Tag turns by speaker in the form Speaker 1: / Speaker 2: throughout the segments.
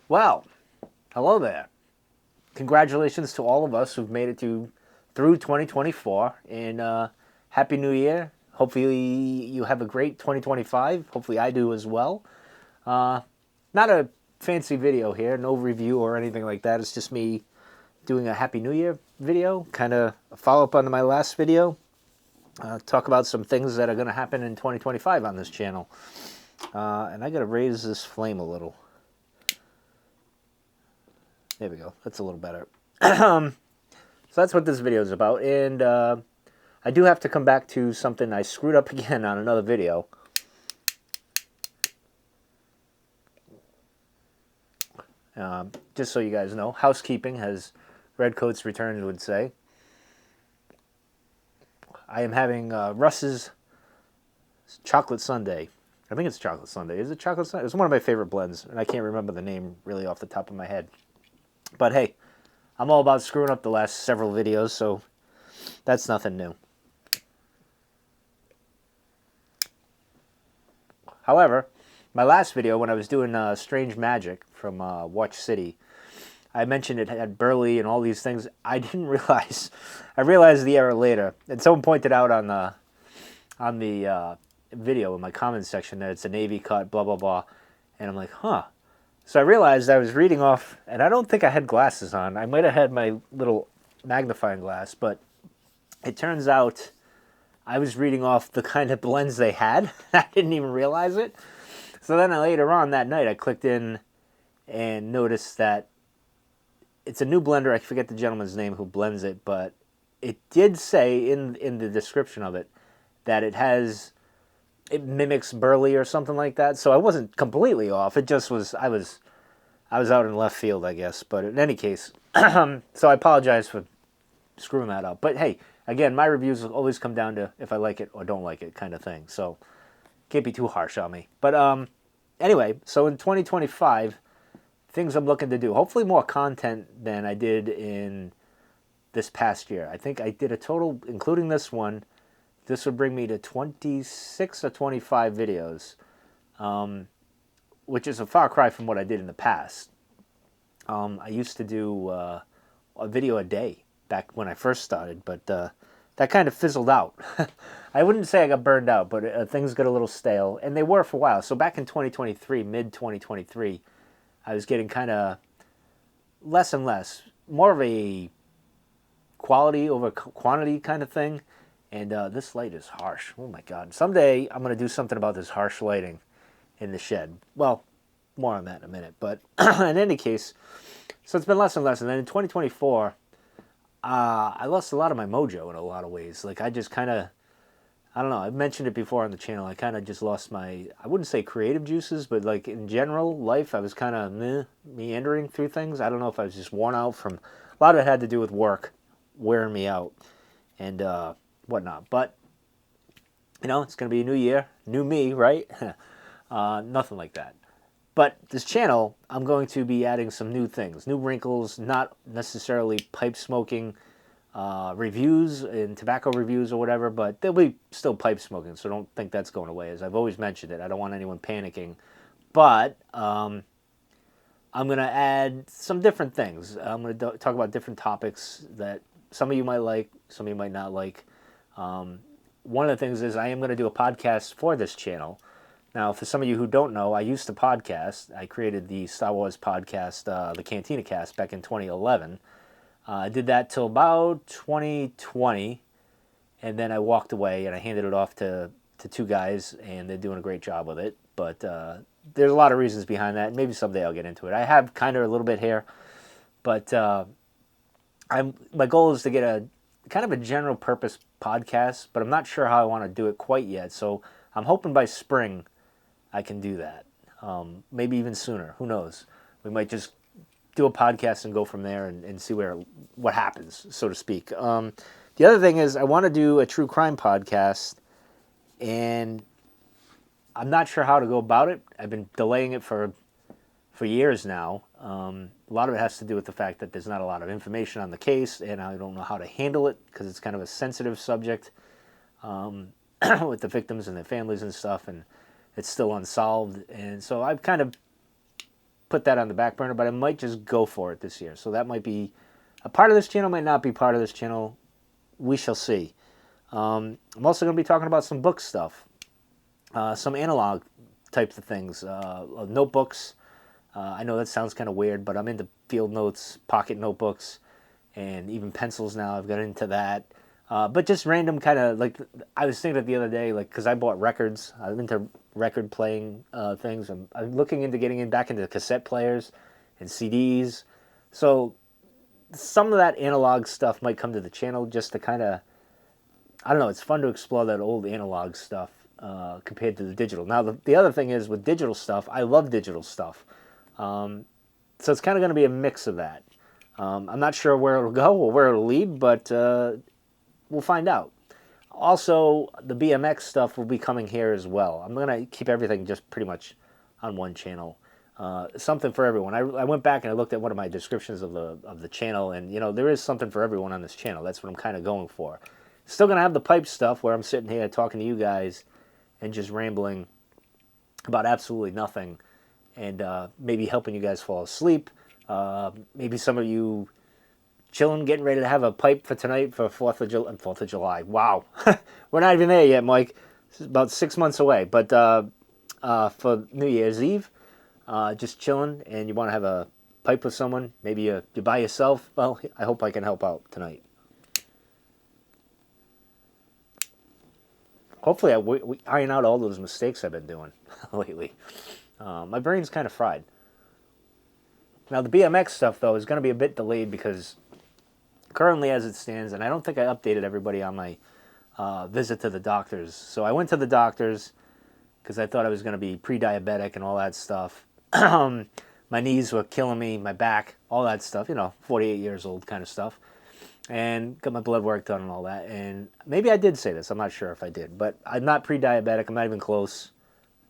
Speaker 1: Well, hello there. Congratulations to all of us who've made it through 2024, and Happy New Year. Hopefully, you have a great 2025. Hopefully, I do as well. Uh, Not a fancy video here, no review or anything like that. It's just me doing a Happy New Year video, kind of a follow up on my last video. Talk about some things that are going to happen in 2025 on this channel. And I got to raise this flame a little. There we go. That's a little better. So that's what this video is about. And I do have to come back to something I screwed up again on another video. Just so you guys know, housekeeping, as Redcoats Returns would say. I am having Russ's Chocolate Sundae. I think it's Chocolate Sundae. Is it Chocolate Sundae? It's one of my favorite blends, and I can't remember the name really off the top of my head. But hey, I'm all about screwing up the last several videos, so that's nothing new. However, my last video, when I was doing Strange Magic from Watch City, I mentioned it had Burley and all these things. I didn't realize. I realized the error later, and someone pointed out on the video in my comments section that it's a navy cut, blah blah blah, and I'm like, huh. So I realized I was reading off, and I don't think I had glasses on. I might have had my little magnifying glass, but it turns out I was reading off the kind of blends they had. I didn't even realize it. So then later on that night, I clicked in and noticed that it's a new blender. I forget the gentleman's name who blends it, but it did say in the description of it that it mimics Burley or something like that. So I wasn't completely off. It just was I was out in left field, I guess. But in any case, so I apologize for screwing that up. But hey, again, my reviews will always come down to if I like it or don't like it kind of thing. So can't be too harsh on me. But anyway, so in 2025, things I'm looking to do. Hopefully more content than I did in this past year. I think I did a total, including this one, this would bring me to 26 or 25 videos, which is a far cry from what I did in the past. I used to do a video a day back when I first started, but that kind of fizzled out. I wouldn't say I got burned out, but things got a little stale, and they were for a while. So back in 2023, mid-2023, I was getting kind of less and less, more of a quality over quantity kind of thing. And this light is harsh. Oh my God. Someday I'm going to do something about this harsh lighting in the shed. Well, more on that in a minute. But in any case, so it's been less and less. And then in 2024, I lost a lot of my mojo in a lot of ways. Like I just kind of, I don't know, I've mentioned it before on the channel. I kind of just lost my, I wouldn't say creative juices, but like in general life, I was kind of meandering through things. I don't know if I was just worn out from, a lot of it had to do with work wearing me out and whatnot. But, you know, it's going to be a new year, new me, right? Nothing like that. But this channel, I'm going to be adding some new things, new wrinkles, not necessarily pipe smoking reviews and tobacco reviews or whatever, but there'll be still pipe smoking, so don't think that's going away. As I've always mentioned it, I don't want anyone panicking. But I'm going to add some different things. I'm going to talk about different topics that some of you might like, some of you might not like. One of the things is I am going to do a podcast for this channel. Now, for some of you who don't know, I used to podcast. I created the Star Wars podcast, the Cantina Cast, back in 2011. I did that till about 2020, and then I walked away and I handed it off to two guys, and they're doing a great job with it. But there's a lot of reasons behind that. Maybe someday I'll get into it. I have kind of a little bit here, but my goal is to get a kind of a general purpose podcast, but I'm not sure how I want to do it quite yet. So I'm hoping by spring I can do that. Maybe even sooner. Who knows? We might just do a podcast and go from there and see what happens, so to speak. The other thing is I want to do a true crime podcast, and I'm not sure how to go about it. I've been delaying it for years now. A lot of it has to do with the fact that there's not a lot of information on the case, and I don't know how to handle it because it's kind of a sensitive subject with the victims and their families and stuff, and it's still unsolved. And so I've kind of put that on the back burner, but I might just go for it this year. So that might be a part of this channel, might not be part of this channel. We shall see. I'm also going to be talking about some book stuff, some analog types of things, notebooks. I know that sounds kind of weird, but I'm into field notes, pocket notebooks, and even pencils now. I've got into that. But just random kind of, like, I was thinking it the other day, like, because I bought records. I'm into record playing things. I'm looking into getting back into cassette players and CDs. So some of that analog stuff might come to the channel just to kind of, I don't know, it's fun to explore that old analog stuff compared to the digital. Now, the other thing is with digital stuff, I love digital stuff. So it's kind of going to be a mix of that. I'm not sure where it'll go or where it'll lead, but we'll find out. Also, the BMX stuff will be coming here as well. I'm going to keep everything just pretty much on one channel. Something for everyone. I went back and I looked at one of my descriptions of the channel, and you know, there is something for everyone on this channel. That's what I'm kind of going for. Still going to have the pipe stuff where I'm sitting here talking to you guys and just rambling about absolutely nothing, and maybe helping you guys fall asleep. Maybe some of you chilling, getting ready to have a pipe for tonight for 4th of July. Wow. We're not even there yet, Mike. This is about 6 months away. But for New Year's Eve, just chilling, and you want to have a pipe with someone, maybe you're by yourself, well, I hope I can help out tonight. Hopefully we iron out all those mistakes I've been doing lately. My brain's kind of fried. Now, the BMX stuff, though, is going to be a bit delayed because currently as it stands, and I don't think I updated everybody on my visit to the doctors. So I went to the doctors because I thought I was going to be pre-diabetic and all that stuff. My knees were killing me, my back, all that stuff, you know, 48 years old kind of stuff. And got my blood work done and all that. And maybe I did say this, I'm not sure if I did, but I'm not pre-diabetic, I'm not even close.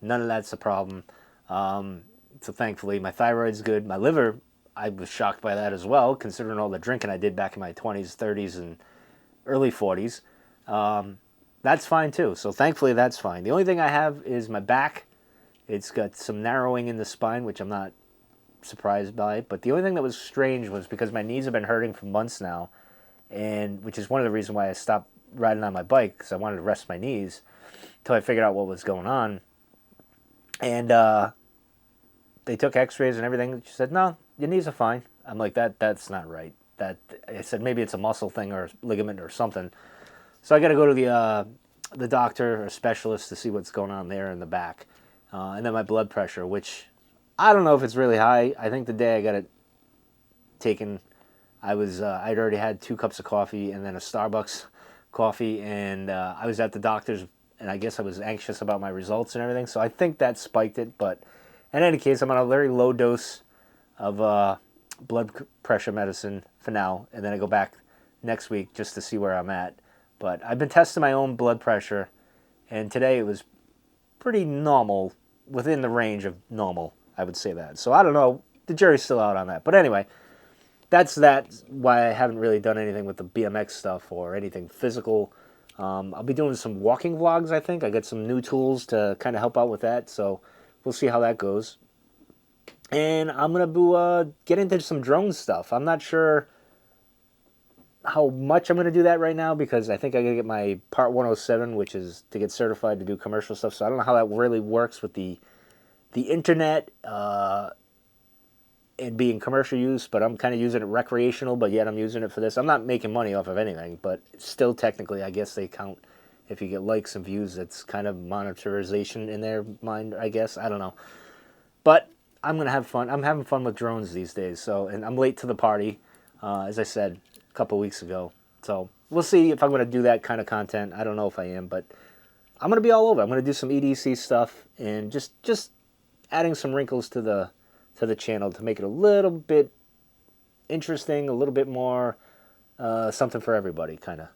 Speaker 1: None of that's a problem. So thankfully, my thyroid's good. My liver, I was shocked by that as well, considering all the drinking I did back in my 20s, 30s, and early 40s. That's fine too. So thankfully, that's fine. The only thing I have is my back. It's got some narrowing in the spine, which I'm not surprised by. But the only thing that was strange was because my knees have been hurting for months now, and which is one of the reasons why I stopped riding on my bike, because I wanted to rest my knees until I figured out what was going on. And they took x-rays and everything. She said, no, your knees are fine. I'm like, that's not right. I said, maybe it's a muscle thing or a ligament or something. So I got to go to the doctor or specialist to see what's going on there in the back. And then my blood pressure, which I don't know if it's really high. I think the day I got it taken, I'd already had 2 cups of coffee and then a Starbucks coffee, and I was at the doctor's, and I guess I was anxious about my results and everything, so I think that spiked it. But in any case, I'm on a very low dose of blood pressure medicine for now, and then I go back next week just to see where I'm at. But I've been testing my own blood pressure, and today it was pretty normal, within the range of normal, I would say that. So I don't know, the jury's still out on that. But anyway, that's why I haven't really done anything with the BMX stuff or anything physical. I'll be doing some walking vlogs, I think. I got some new tools to kind of help out with that, so we'll see how that goes. And I'm going to get into some drone stuff. I'm not sure how much I'm going to do that right now because I think I got to get my Part 107, which is to get certified to do commercial stuff. So I don't know how that really works with the internet and being commercial use, but I'm kind of using it recreational, but yet I'm using it for this. I'm not making money off of anything, but still technically I guess they count if you get likes and views. It's kind of monetization in their mind, I guess. I don't know. But I'm going to have fun. I'm having fun with drones these days. So, and I'm late to the party, as I said a couple weeks ago. So we'll see if I'm going to do that kind of content. I don't know if I am, but I'm going to be all over. I'm going to do some EDC stuff and just adding some wrinkles to the channel to make it a little bit interesting, a little bit more something for everybody, kind of.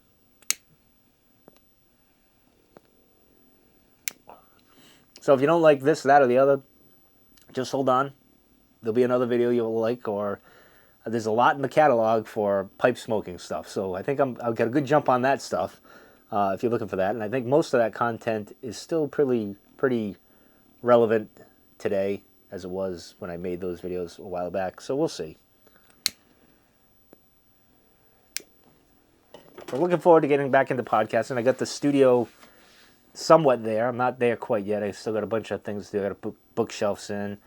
Speaker 1: So if you don't like this, that, or the other, just hold on. There'll be another video you'll like, or there's a lot in the catalog for pipe smoking stuff. So I think I'll get a good jump on that stuff if you're looking for that. And I think most of that content is still pretty relevant today. as it was when I made those videos a while back. So we'll see. We're looking forward to getting back into podcasting. I got the studio somewhat there. I'm not there quite yet. I still got a bunch of things to do. I got to put bookshelves in,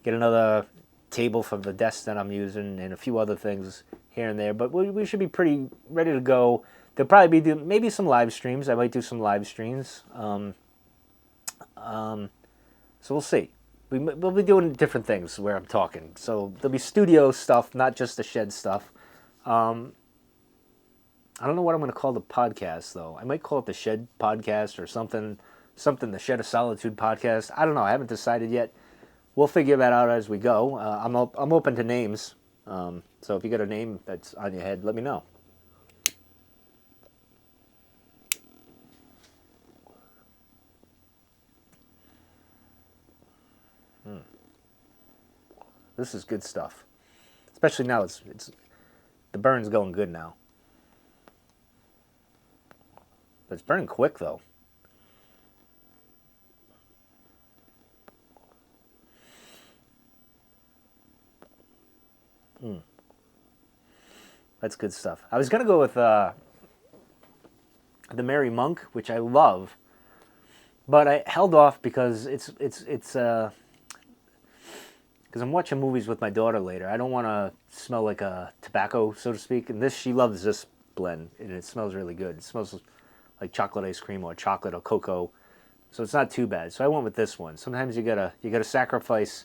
Speaker 1: get another table for the desk that I'm using, and a few other things here and there. But we should be pretty ready to go. There'll probably be maybe some live streams. I might do some live streams. So we'll see. We'll be doing different things where I'm talking. So there'll be studio stuff, not just the shed stuff. I don't know what I'm going to call the podcast, though. I might call it the Shed Podcast or something, the Shed of Solitude Podcast. I don't know. I haven't decided yet. We'll figure that out as we go. I'm open to names. So if you got a name that's on your head, let me know. This is good stuff. Especially now, it's the burn's going good now. But it's burning quick, though. That's good stuff. I was going to go with the Merry Monk, which I love. But I held off because it's because I'm watching movies with my daughter later. I don't want to smell like a tobacco, so to speak. And she loves this blend, and it smells really good. It smells like chocolate ice cream or chocolate or cocoa, so it's not too bad. So I went with this one. Sometimes you gotta sacrifice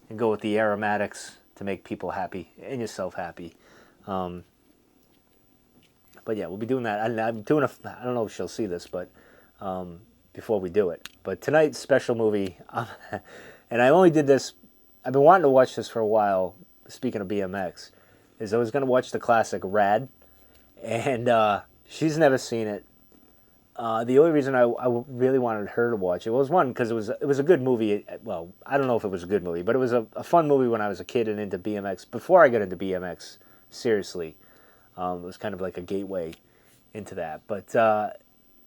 Speaker 1: and go with the aromatics to make people happy and yourself happy. But yeah, we'll be doing that. I'm doing I don't know if she'll see this, but before we do it. But tonight's special movie, and I only did this. I've been wanting to watch this for a while. Speaking of BMX, is I was gonna watch the classic Rad, and she's never seen it. The only reason I really wanted her to watch it was, one, because it was a good movie. Well, I don't know if it was a good movie, but it was a fun movie when I was a kid and into BMX. Before I got into BMX, seriously, it was kind of like a gateway into that. But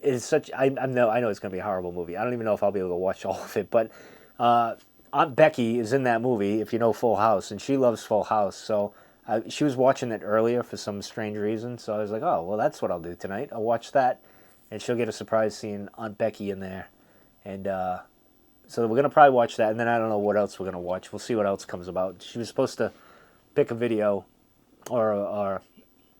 Speaker 1: it's such. I know it's going to be a horrible movie. I don't even know if I'll be able to watch all of it. But Aunt Becky is in that movie, if you know Full House, and she loves Full House. So she was watching it earlier for some strange reason. So I was like, oh, well, that's what I'll do tonight. I'll watch that. And she'll get a surprise seeing Aunt Becky in there. And so we're going to probably watch that. And then I don't know what else we're going to watch. We'll see what else comes about. She was supposed to pick a video or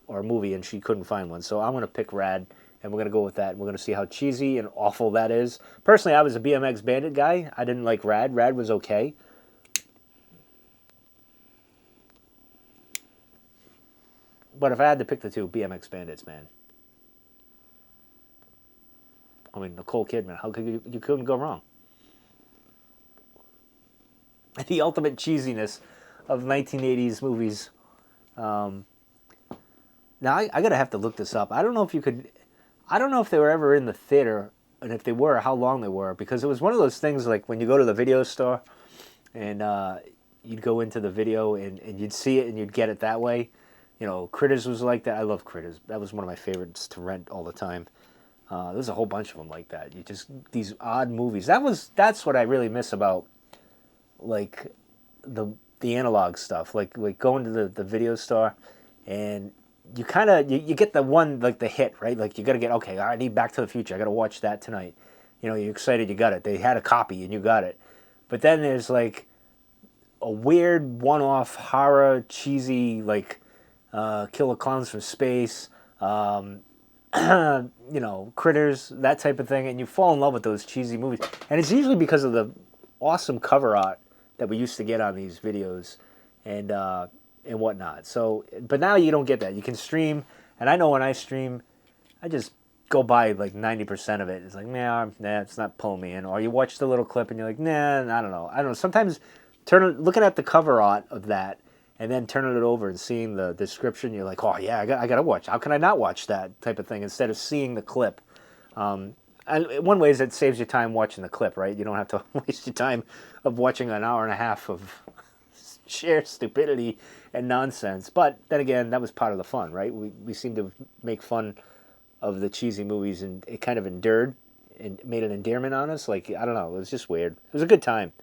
Speaker 1: a movie, and she couldn't find one. So I'm going to pick Rad, and we're going to go with that. And we're going to see how cheesy and awful that is. Personally, I was a BMX Bandit guy. I didn't like Rad. Rad was okay. But if I had to pick the two, BMX Bandits, man. I mean, Nicole Kidman, how could you couldn't go wrong. The ultimate cheesiness of 1980s movies. Now, I gotta have to look this up. I don't know if they were ever in the theater, and if they were, how long they were, because it was one of those things like when you go to the video store, and you'd go into the video, and you'd see it, and you'd get it that way. You know, Critters was like that. I love Critters. That was one of my favorites to rent all the time. There's a whole bunch of them like that. These odd movies. That's what I really miss about like the analog stuff. Like going to the video store, and you kind of you get the one, like the hit, right? Like you got to get, okay, I need Back to the Future. I got to watch that tonight. You know, you're excited, you got it. They had a copy and you got it. But then there's like a weird one-off horror, cheesy, like Killer Clowns from Space. You know, Critters, that type of thing, and you fall in love with those cheesy movies. And it's usually because of the awesome cover art that we used to get on these videos and whatnot. So, but now you don't get that. You can stream, and I know when I stream, I just go by like 90% of it. It's like, nah, it's not pulling me in. Or you watch the little clip and you're like, nah, I don't know. Sometimes looking at the cover art of that, and then turning it over and seeing the description, you're like, oh yeah, I got to watch. How can I not watch that type of thing instead of seeing the clip? And one way is it saves you time watching the clip, right? You don't have to waste your time of watching an hour and a half of sheer stupidity and nonsense. But then again, that was part of the fun, right? We seemed to make fun of the cheesy movies, and it kind of endured and made an endearment on us. Like, I don't know, it was just weird. It was a good time.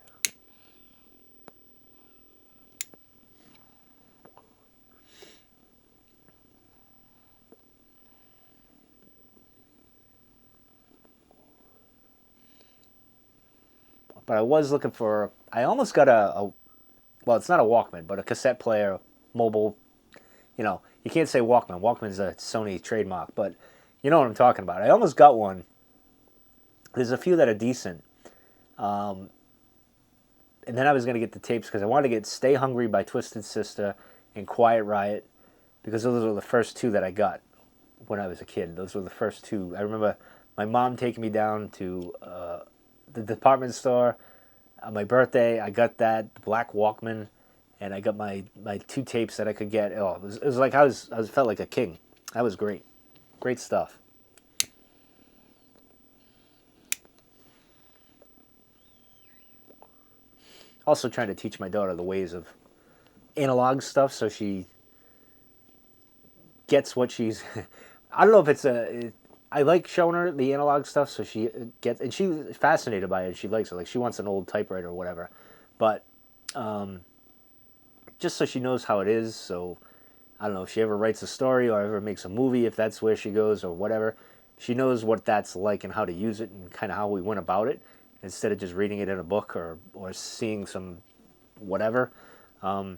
Speaker 1: but I was looking for. I almost got well, it's not a Walkman, but a cassette player, mobile. You can't say Walkman. Walkman's a Sony trademark, but you know what I'm talking about. I almost got one. There's a few that are decent. And then I was going to get the tapes because I wanted to get Stay Hungry by Twisted Sister and Quiet Riot because those were the first two that I got when I was a kid. Those were the first two. I remember my mom taking me down to the department store on my birthday. I got that black Walkman, and I got my two tapes that I could get. Oh, it was like I felt like a king. That was great. Great stuff. Also trying to teach my daughter the ways of analog stuff so she gets what she's I don't know if I like showing her the analog stuff so she gets, and she's fascinated by it. She likes it. Like she wants an old typewriter or whatever. But just so she knows how it is, so I don't know if she ever writes a story or ever makes a movie, if that's where she goes or whatever, she knows what that's like and how to use it and kind of how we went about it instead of just reading it in a book or seeing some whatever. So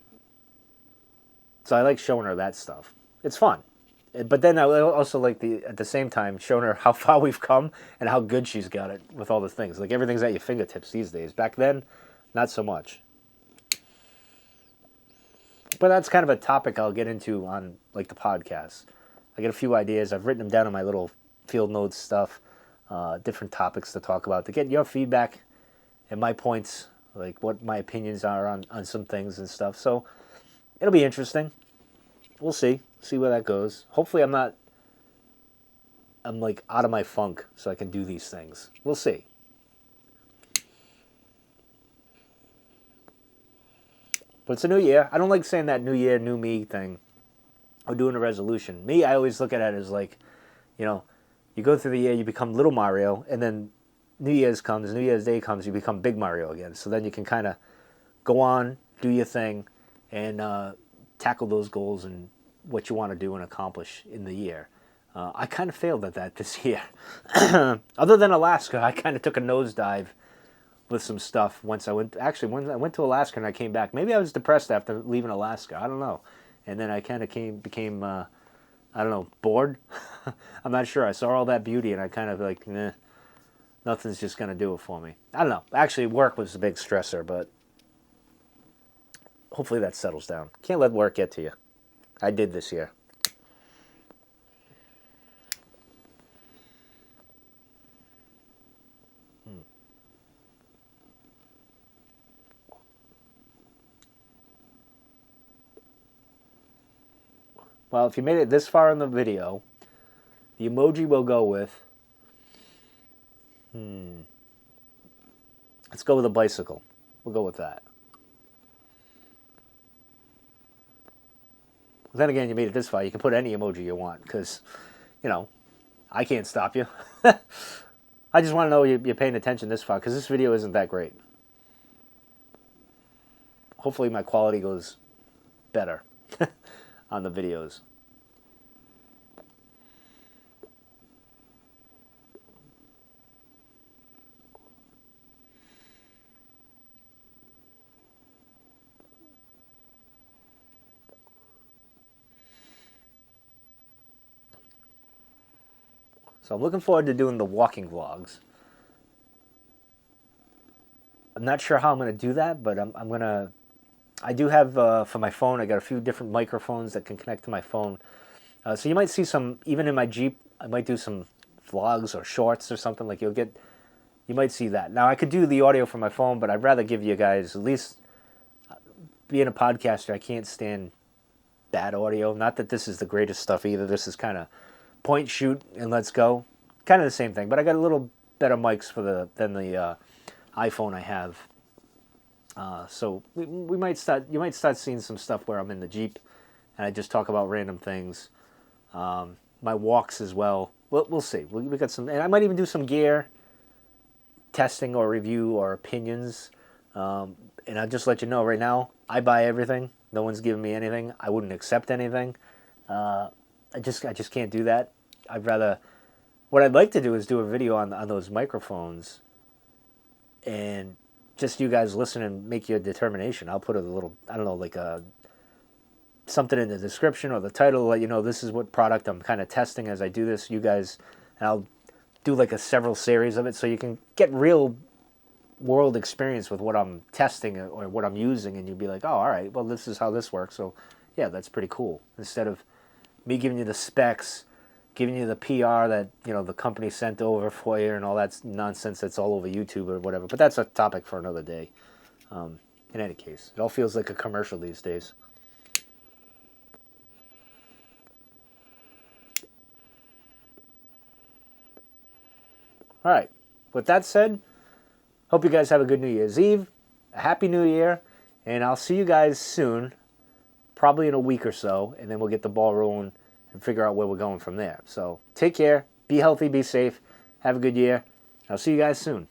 Speaker 1: I like showing her that stuff. It's fun. But then I also like at the same time showing her how far we've come and how good she's got it with all the things. Like everything's at your fingertips these days. Back then, not so much. But that's kind of a topic I'll get into on like the podcast. I get a few ideas. I've written them down in my little field notes stuff, different topics to talk about to get your feedback and my points, like what my opinions are on some things and stuff. So it'll be interesting. We'll see where that goes. Hopefully I'm like out of my funk so I can do these things. We'll see. But it's a new year. I don't like saying that new year, new me thing. Or doing a resolution. Me, I always look at it as like, you go through the year, you become little Mario, and then New Year's Day comes, you become big Mario again. So then you can kind of go on, do your thing, and tackle those goals and what you want to do and accomplish in the year. I kind of failed at that this year. Other than Alaska, I kind of took a nosedive with some stuff once I went. Actually, when I went to Alaska and I came back, maybe I was depressed after leaving Alaska. I don't know. And then I kind of became, I don't know, bored. I'm not sure. I saw all that beauty and I kind of like, nah, nothing's just gonna do it for me. I don't know. Actually, work was a big stressor, but hopefully that settles down. Can't let work get to you. I did this year. Well, if you made it this far in the video, the emoji will go with, let's go with a bicycle. We'll go with that. Then again, you made it this far. You can put any emoji you want because, I can't stop you. I just want to know you're paying attention this far because this video isn't that great. Hopefully my quality goes better on the videos. So I'm looking forward to doing the walking vlogs. I'm not sure how I'm going to do that, but I'm going to... I do have, for my phone, I got a few different microphones that can connect to my phone. So you might see some, even in my Jeep, I might do some vlogs or shorts or something. Like you might see that. Now I could do the audio from my phone, but I'd rather give you guys, at least being a podcaster, I can't stand bad audio. Not that this is the greatest stuff either. This is kind of point, shoot, and let's go. Kind of the same thing, but I got a little better mics than the iPhone I have. So we might start. You might start seeing some stuff where I'm in the Jeep, and I just talk about random things. My walks as well. We'll see. We got some, and I might even do some gear testing or review or opinions. And I'll just let you know right now. I buy everything. No one's giving me anything. I wouldn't accept anything. I just can't do that. I'd rather. What I'd like to do is do a video on those microphones, and just you guys listen and make your determination. I'll put a little, I don't know, like a something in the description or the title to let you know this is what product I'm kind of testing as I do this. You guys, and I'll do like a several series of it so you can get real world experience with what I'm testing or what I'm using, and you'll be like, oh, all right, well, this is how this works. So yeah, that's pretty cool. Instead of me giving you the specs, giving you the PR that, you know, the company sent over for you and all that nonsense that's all over YouTube or whatever. But that's a topic for another day. In any case, it all feels like a commercial these days. All right. With that said, hope you guys have a good New Year's Eve, a Happy New Year, and I'll see you guys soon, probably in a week or so, and then we'll get the ball rolling and figure out where we're going from there. So take care, be healthy, be safe, have a good year. I'll see you guys soon.